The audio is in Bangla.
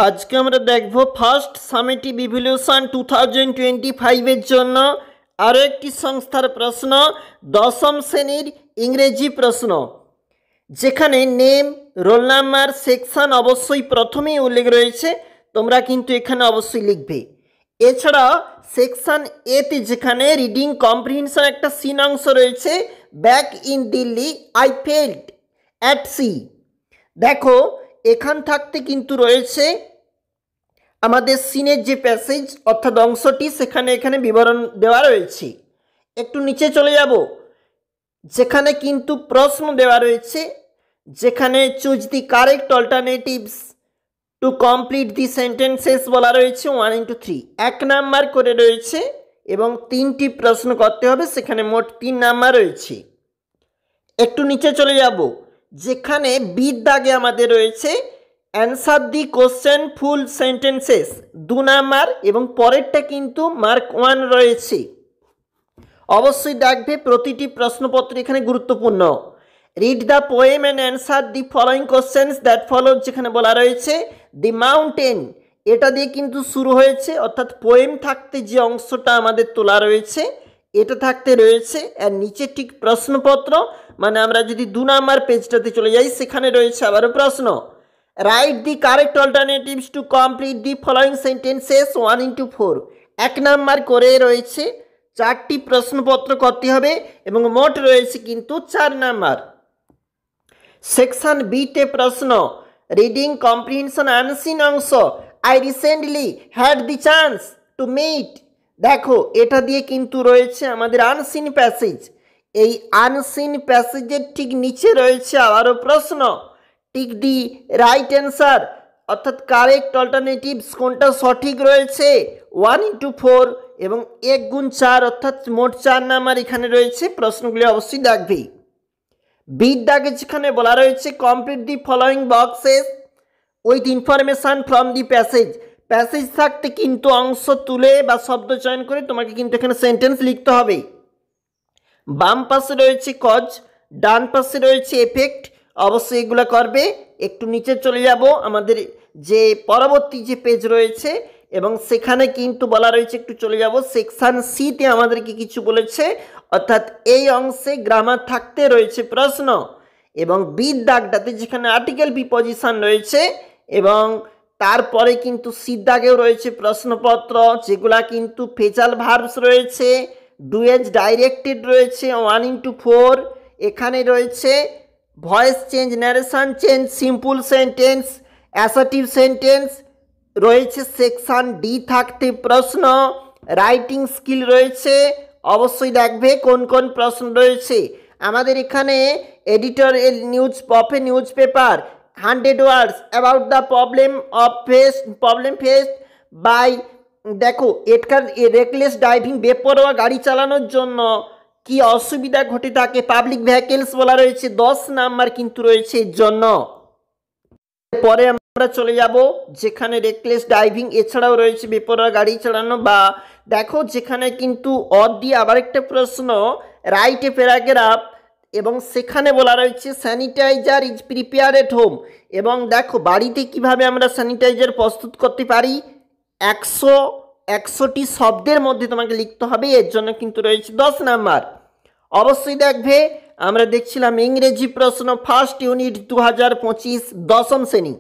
আজকে আমরা দেখব ফার্স্ট সামেটিভ ইভ্যালুয়েশন 2025 এর জন্য আরও একটি সংস্থার প্রশ্ন, দশম শ্রেণীর ইংরেজি প্রশ্ন, যেখানে নেম, রোল নাম্বার, সেকশন অবশ্যই প্রথমেই উল্লেখ রয়েছে। তোমরা কিন্তু এখানে অবশ্যই লিখবে। এছাড়া সেকশন এতে যেখানে রিডিং কম্প্রিহেনশন একটা সিন অংশ রয়েছে, back in Delhi I felt at sea. দেখো এখান থাকতে কিন্তু রয়েছে আমাদের সিনের যে প্যাসেজ অর্থাৎ অংশটি, এখানে বিবরণ দেওয়া রয়েছে। একটু নিচে চলে যাব, যেখানে কিন্তু প্রশ্ন দেওয়া রয়েছে, যেখানে choose the correct alternatives to complete the sentences বলা রয়েছে 1 into 3, 1 নাম্বার করে রয়েছে এবং 3টি প্রশ্ন করতে হবে, সেখানে মোট 3 নাম্বার রয়েছে। একটু নিচে চলে যাব, যেখানে বির দাগে আমাদের রয়েছে answer the question full sentences 2 number এবং পরেরটা কিন্তু মার্ক 1 রয়েছে। অবশ্যই দেখবে প্রতিটি প্রশ্নপত্র এখানে গুরুত্বপূর্ণ। Read the poem and answer the following questions that follow, যেখানে বলা রয়েছে দি মাউন্টেন, এটা দিয়ে কিন্তু শুরু হয়েছে, অর্থাৎ পোয়েম থাকতে যে অংশটা আমাদের তোলা রয়েছে এটা থাকতে রয়েছে। আর নিচে ঠিক প্রশ্নপত্র, মানে আমরা যদি 2 নাম্বার পেজটাতে চলে যাই, সেখানে রয়েছে আবারও প্রশ্ন। Write the correct alternatives to complete the following sentences 1 into 4, 1 number করে রয়েছে। 4টি প্রশ্নপত্র করতে হবে এবং মোট রয়েছে কিন্তু 4 নাম্বার। সেকশন বিতে প্রশ্ন, রিডিং কম্প্রিহেনশন আনসিন অংশ, I recently had the chance to meet. দেখো এটা দিয়ে কিন্তু রয়েছে আমাদের আনসিন প্যাসেজ। এই আনসিন প্যাসেজের ঠিক নিচে রয়েছে আবারও প্রশ্ন। টিক দি রাইট অ্যান্সার, অর্থাৎ কারেক্ট অল্টারনেটিভস কোনটা সঠিক রয়েছে 1 into 4 এবং 1 গুণ 4 অর্থাৎ মোট 4 নাম্বার এখানে রয়েছে। প্রশ্নগুলি অবশ্যই দেখবেই। বির দাগে যেখানে বলা রয়েছে complete the following boxes with information from the passage, passage থাকতে কিন্তু অংশ তুলে বা শব্দ চয়ন করে তোমাকে কিন্তু এখানে সেন্টেন্স লিখতে হবে। বাম পাশে রয়েছে কজ, ডান পাশে রয়েছে এফেক্ট, অবশ্যই এগুলো করবে। একটু নিচে চলে যাব, আমাদের যে পরবর্তী যে পেজ রয়েছে এবং সেখানে কিন্তু বলা রয়েছে, একটু চলে যাব সেকশন সিতে আমাদেরকে কিছু বলেছে, অর্থাৎ এই অংশে গ্রামার থাকতে রয়েছে প্রশ্ন। এবং বির দাগটাতে যেখানে আর্টিকেল প্রিপজিশন রয়েছে এবং তারপরে কিন্তু সির দাগেও রয়েছে প্রশ্নপত্র, যেগুলা কিন্তু ফেজাল ভার্বস রয়েছে, ডুয়েজ ডাইরেক্টেড রয়েছে 1 into 4, এখানে রয়েছে voice change, narration change, simple sentence, assertive sentence রয়েছে। সেকশন ডি থাকতে প্রশ্ন, রাইটিং স্কিল রয়েছে। অবশ্যই দেখবে কোন কোন প্রশ্ন রয়েছে। আমাদের এখানে editor news of a newspaper 100 words about the problem faced by, দেখো এটার রেকলেস ড্রাইভিং, বেপরোয়া গাড়ি চালানোর জন্য কি অসুবিধা ঘটে থাকে, পাবলিক ভেহিকেলস বলা রয়েছে, 10 নাম্বার কিন্তু রয়েছে এর জন্য। পরে আমরা চলে যাব যেখানে রেকলেস ড্রাইভিং এছাড়াও রয়েছে বেপরোয়া গাড়ি চালানো, বা দেখো যেখানে কিন্তু অর দিয়ে আবার একটা প্রশ্ন, রাইট এ প্যারাগ্রাফ, এবং সেখানে বলা রয়েছে sanitiser is prepare at home. এবং দেখো বাড়িতে কিভাবে আমরা স্যানিটাইজার প্রস্তুত করতে পারি 100টি শব্দের মধ্যে তোমাকে লিখতে হবে, এর জন্য কিন্তু রয়েছে 10 নাম্বার। অবশ্যই দেখবে আমরা দেখছিলাম ইংরেজি প্রশ্ন ফার্স্ট ইউনিট 2025 দশম শ্রেণী।